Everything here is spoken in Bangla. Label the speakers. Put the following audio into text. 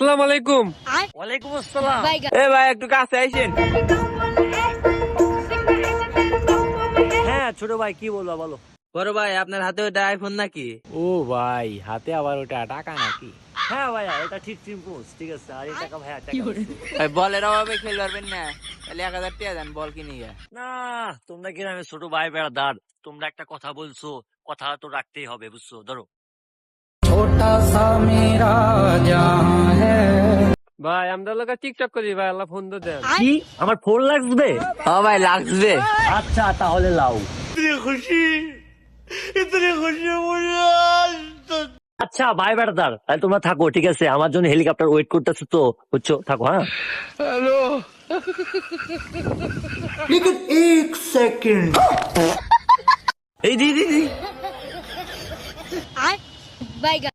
Speaker 1: আসসালামু আলাইকুম।
Speaker 2: ওয়ালাইকুম আসসালাম।
Speaker 3: এ ভাই একটু কাছে আইসেন।
Speaker 2: হ্যাঁ ছোট ভাই কি বলবা বলো।
Speaker 3: বড় ভাই আপনার হাতে ওটা আইফোন নাকি?
Speaker 4: ও ভাই, হাতে আবার ওটা টাকা নাকি?
Speaker 2: হ্যাঁ ভাইয়া এটা ঠিক ঠিক আছে। আর এই টাকা ভাইয়া টাকা বলছো।
Speaker 3: ভাই বলের অভাবে খেলতে পারবেন না, তাহলে 1000 টাকা দেন বল কিনে গিয়া।
Speaker 2: না তোমরা কি আমি ছোট ভাই বেড়াদার, তোমরা একটা কথা বলছো, কথা তো রাখতেই হবে বুঝছো। ধরো
Speaker 1: ভাই আমরা লোক টিকটক করি ভাই, আল্লাহ ফোন তো দেন।
Speaker 2: কি আমার ফোন লাগবে?
Speaker 3: ও ভাই লাগবে।
Speaker 2: আচ্ছা তাহলে লাও। আচ্ছা ভাই বেড়াদার তাহলে তোমরা থাকো, ঠিক আছে? আমার জন্য হেলিকপ্টার ওয়েট করতেছো তো, বুঝছো? থাকো হ্যাঁ। এই দিদি
Speaker 5: Bye guys.